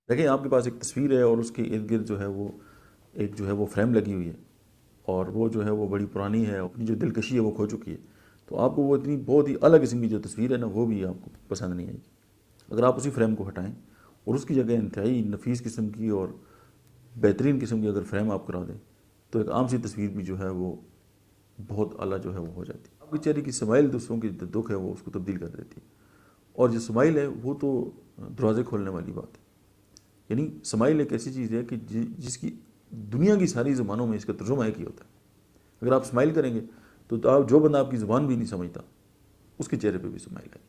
دیکھیں آپ کے پاس ایک تصویر ہے اور اس کے ارد گرد جو ہے وہ ایک جو ہے وہ فریم لگی ہوئی ہے، اور وہ جو ہے وہ بڑی پرانی ہے، اپنی جو دلکشی ہے وہ کھو چکی ہے، تو آپ کو وہ اتنی بہت ہی الگ قسم کی جو تصویر ہے نا وہ بھی آپ کو پسند نہیں آئے گی۔ اگر آپ اسی فریم کو ہٹائیں اور اس کی جگہ انتہائی نفیس قسم کی اور بہترین قسم کی اگر فریم آپ کرا دیں تو ایک عام سی تصویر بھی جو ہے وہ بہت اعلیٰ جو ہے وہ ہو جاتی ہے۔ آپ کے چہرے کی سمائل دوسروں کی دکھ ہے وہ اس کو تبدیل کر دیتی ہے، اور جو سمائل ہے وہ تو دروازے کھولنے والی بات ہے۔ یعنی سمائل ایک ایسی چیز ہے کہ جس کی دنیا کی ساری زبانوں میں اس کا ترجمہ ایک ہی ہوتا ہے۔ اگر آپ اسمائل کریں گے تو آپ جو بندہ آپ کی زبان بھی نہیں سمجھتا اس کے چہرے پہ بھی اسمائل ہے۔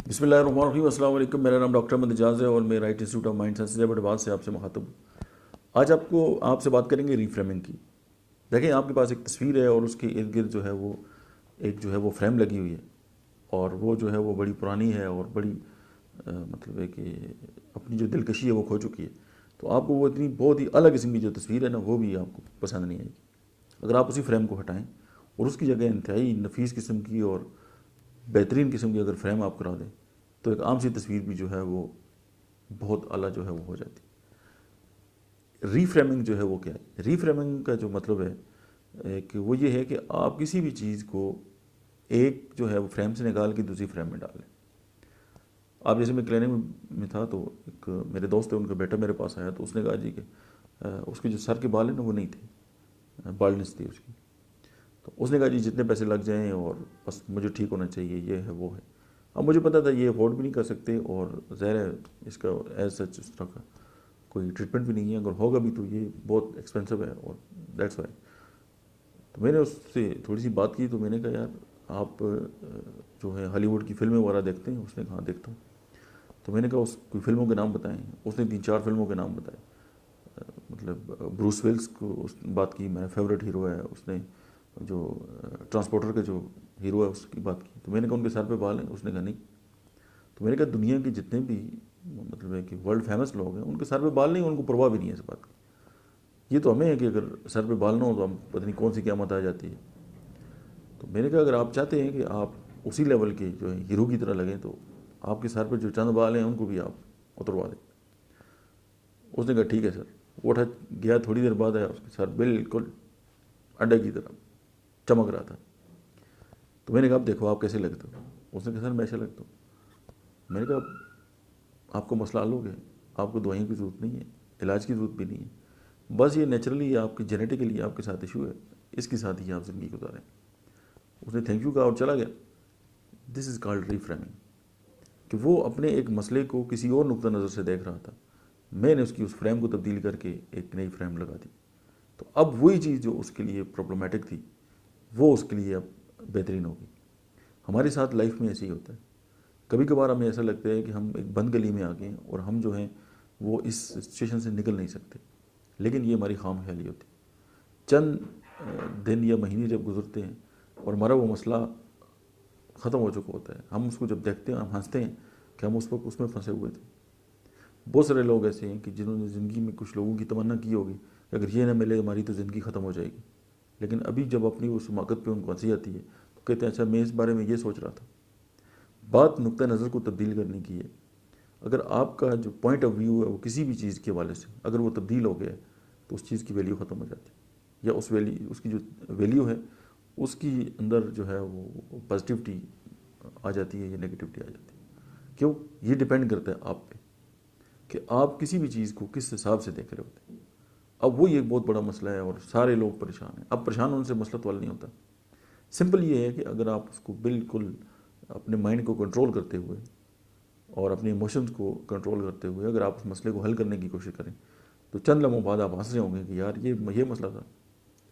بسم اللہ الرحمن الرحیم، السلام علیکم۔ میرا نام ڈاکٹر احمد اعجاز ہے اور میں right institute of mind science Abbottabad سے آپ سے مخاطب ہوں۔ آج آپ سے بات کریں گے ری فریمنگ کی۔ دیکھیں آپ کے پاس ایک تصویر ہے اور اس کے ارد گرد جو ہے وہ ایک جو ہے وہ فریم لگی ہوئی ہے، اور وہ جو ہے وہ بڑی پرانی ہے اور بڑی مطلب ہے کہ اپنی جو دلکشی ہے وہ کھو چکی ہے، تو آپ کو وہ اتنی بہت ہی الگ قسم کی جو تصویر ہے نا وہ بھی آپ کو پسند نہیں آئے گی۔ اگر آپ اسی فریم کو ہٹائیں اور اس کی جگہ انتہائی نفیس قسم کی اور بہترین قسم کی اگر فریم آپ کرا دیں تو ایک عام سی تصویر بھی جو ہے وہ بہت اعلیٰ جو ہے وہ ہو جاتی ہے۔ ری فریمنگ جو ہے وہ کیا ہے؟ ری فریمنگ کا جو مطلب ہے کہ وہ یہ ہے کہ آپ کسی بھی چیز کو ایک جو ہے وہ فریم سے نکال کے دوسری فریم میں ڈال لیں۔ آپ جیسے میں کلینک میں تھا تو ایک میرے دوست تھے، ان کا بیٹا میرے پاس آیا تو اس نے کہا جی کہ اس کے جو سر کے بال ہیں نا وہ نہیں تھے، بالنس تھی اس کی، تو اس نے کہا جی جتنے پیسے لگ جائیں اور بس مجھے ٹھیک ہونا چاہیے، یہ ہے وہ ہے۔ اب مجھے پتا تھا یہ افورڈ بھی نہیں کر سکتے، اور ظاہر ہے اس کا ایز سچ اس طرح کا کوئی ٹریٹمنٹ بھی نہیں ہے، اگر ہوگا بھی تو یہ بہت ایکسپینسو ہے، اور دیٹس وائی تو میں نے اس سے تھوڑی سی بات کی، تو میں نے کہا یار آپ جو ہے ہالی ووڈ کی فلمیں وغیرہ دیکھتے ہیں؟ اس نے کہا دیکھتا ہوں۔ تو میں نے کہا اس کوئی فلموں کے نام بتائیں، اس نے 3-4 فلموں کے نام بتائے، مطلب بروس ویلس کو اس بات کی، میرا فیوریٹ ہیرو ہے، اس نے جو ٹرانسپورٹر کا جو ہیرو ہے اس کی بات کی، تو میں نے کہا ان کے سر پہ بال ہیں؟ اس نے کہا نہیں۔ تو میں نے کہا دنیا کے جتنے بھی مطلب ہے کہ ورلڈ فیمس لوگ ہیں ان کے سر پہ بال نہیں، ان کو پرواہ بھی نہیں ہے اس بات کی۔ یہ تو ہمیں ہے کہ اگر سر پہ بال نہ ہو تو ہم پتہ نہیں کون سی قیامت آ جاتی ہے۔ تو میں نے کہا اگر آپ چاہتے ہیں کہ آپ اسی لیول کے جو ہے ہیرو کی طرح لگیں تو آپ کے سر پہ جو چند بال ہیں ان کو بھی آپ اتروا دیں۔ اس نے کہا ٹھیک ہے سر۔ وہ اٹھا گیا، تھوڑی دیر بعد آیا، اس کے سر بالکل انڈے کی طرح چمک رہا تھا۔ تو میں نے کہا اب دیکھو آپ کیسے لگتے ہو؟ اس نے کہا سر میں ایسے لگتا ہوں۔ میں نے کہا آپ کو مسئلہ حل ہو گیا، آپ کو دوائیوں کی ضرورت نہیں ہے، علاج کی ضرورت بھی نہیں ہے، بس یہ نیچرلی آپ کی جینیٹیکلی آپ کے ساتھ ایشو ہے، اس کے ساتھ ہی آپ زندگی گزاریں۔ اس نے تھینک یو کہا اور چلا گیا۔ دس از کالڈ ری فریمنگ، کہ وہ اپنے ایک مسئلے کو کسی اور نقطہ نظر سے دیکھ رہا تھا، میں نے اس کی اس فریم کو تبدیل کر کے ایک نئی فریم لگا دی، تو اب وہی چیز جو اس کے لیے پرابلمٹک تھی وہ اس کے لیے اب بہترین ہوگی۔ ہمارے ساتھ لائف میں ایسے ہی ہوتا ہے، کبھی کبھار ہمیں ایسا لگتا ہے کہ ہم ایک بند گلی میں آ گئے ہیں اور ہم جو ہیں وہ اس سچویشن سے نکل نہیں سکتے، لیکن یہ ہماری خام خیالی ہوتی ہے۔ چند دن یا مہینے جب گزرتے ہیں اور ہمارا وہ مسئلہ ختم ہو چکا ہوتا ہے، ہم اس کو جب دیکھتے ہیں ہم ہنستے ہیں کہ ہم اس وقت اس میں پھنسے ہوئے تھے۔ بہت سارے لوگ ایسے ہیں کہ جنہوں نے زندگی میں کچھ لوگوں کی تمنا کی ہوگی کہ اگر یہ نہ ملے ہماری تو زندگی ختم ہو جائے گی، لیکن ابھی جب اپنی اس حماقت پہ ان کو ہنسی آتی ہے تو کہتے ہیں اچھا میں اس بارے میں یہ سوچ رہا تھا۔ بات نقطہ نظر کو تبدیل کرنے کی ہے۔ اگر آپ کا جو پوائنٹ آف ویو ہے وہ کسی بھی چیز کے حوالے سے اگر وہ تبدیل ہو گیا ہے تو اس چیز کی ویلیو ختم ہو جاتی ہے، یا اس کی جو ویلیو ہے اس کی اندر جو ہے وہ پازیٹیوٹی آ جاتی ہے یا نگیٹیوٹی آ جاتی ہے۔ کیوں؟ یہ ڈیپینڈ کرتا ہے آپ پہ کہ آپ کسی بھی چیز کو کس حساب سے دیکھ رہے ہوتے ہیں۔ اب وہی ایک بہت بڑا مسئلہ ہے اور سارے لوگ پریشان ہیں۔ اب پریشان ہونے سے مسئلہ تو حل نہیں ہوتا۔ سمپل یہ ہے کہ اگر آپ اس کو بالکل اپنے مائنڈ کو کنٹرول کرتے ہوئے اور اپنے ایموشنز کو کنٹرول کرتے ہوئے اگر آپ اس مسئلے کو حل کرنے کی کوشش کریں تو چند لمحوں بعد آپ ہنس رہے ہوں گے کہ یار یہ مسئلہ تھا۔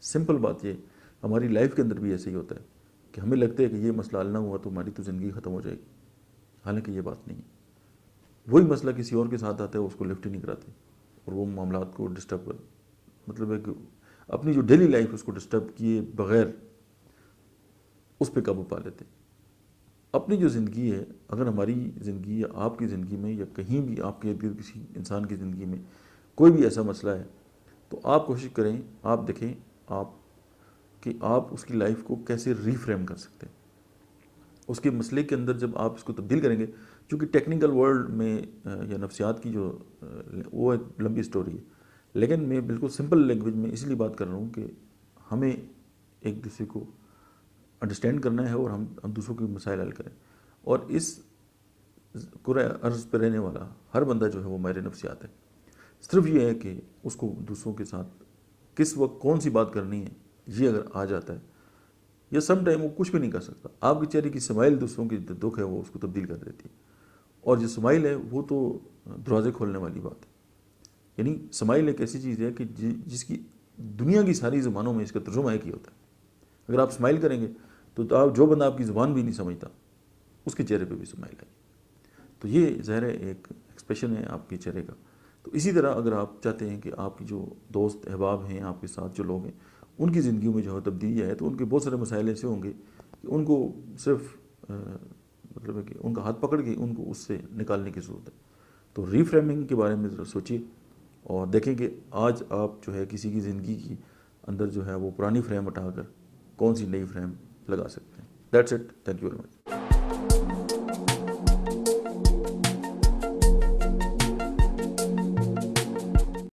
سمپل بات یہ ہماری لائف کے اندر بھی ایسے ہی ہوتا ہے کہ ہمیں لگتا ہے کہ یہ مسئلہ حل نہ ہوا تو ہماری تو زندگی ختم ہو جائے گی، حالانکہ یہ بات نہیں ہے۔ وہی مسئلہ کسی اور کے ساتھ آتا ہے، اس کو لفٹ ہی نہیں کراتے اور وہ معاملات کو ڈسٹرب کر، مطلب ہے کہ اپنی جو ڈیلی لائف اس کو ڈسٹرب کیے بغیر اس پہ قابو پا لیتے۔ اپنی جو زندگی ہے، اگر ہماری زندگی یا آپ کی زندگی میں یا کہیں بھی آپ کے ارد گرد کسی انسان کی زندگی میں کوئی بھی ایسا مسئلہ ہے تو آپ کوشش کریں، آپ دیکھیں آپ کہ آپ اس کی لائف کو کیسے ری فریم کر سکتے ہیں۔ اس کے مسئلے کے اندر جب آپ اس کو تبدیل کریں گے، چونکہ ٹیکنیکل ورلڈ میں یا نفسیات کی جو وہ ایک لمبی سٹوری ہے، لیکن میں بالکل سمپل لینگویج میں اس لیے بات کر رہا ہوں کہ ہمیں ایک دوسرے کو انڈرسٹینڈ کرنا ہے اور ہم دوسروں کے مسائل حل کریں. اور اس کرۂ ارض پہ رہنے والا ہر بندہ جو ہے وہ ماہر نفسیات ہے. صرف یہ ہے کہ اس کو دوسروں کے ساتھ کس وقت کون سی بات کرنی ہے یہ اگر آ جاتا ہے، یا سم ٹائم وہ کچھ بھی نہیں کر سکتا. آپ کے چہرے کی سمائل دوسروں کی دکھ ہے وہ اس کو تبدیل کر دیتی ہے. اور جو سمائل ہے وہ تو دروازے کھولنے والی بات ہے. یعنی سمائل ایک ایسی چیز ہے کہ جس کی دنیا کی ساری زبانوں میں اس کا ترجمہ ایک ہی ہوتا ہے. اگر آپ سمائل کریں گے تو آپ جو بندہ آپ کی زبان بھی نہیں سمجھتا اس کے چہرے پہ بھی سمائل ہے. تو یہ ظاہر ہے ایک ایکسپریشن ہے آپ کے چہرے کا. تو اسی طرح اگر آپ چاہتے ہیں کہ آپ کی جو دوست احباب ہیں، آپ کے ساتھ جو لوگ ہیں، ان کی زندگیوں میں جو ہے تبدیلی آئے، تو ان کے بہت سارے مسائل ایسے ہوں گے کہ ان کو صرف مطلب ہے کہ ان کا ہاتھ پکڑ کے ان کو اس سے نکالنے کی ضرورت ہے. تو ری فریمنگ کے بارے میں ذرا سوچیے اور دیکھیں کہ آج آپ جو ہے کسی کی زندگی کی اندر جو ہے وہ پرانی فریم ہٹا کر کون سی نئی فریم لگا سکتے ہیں. That's it. Thank you very much.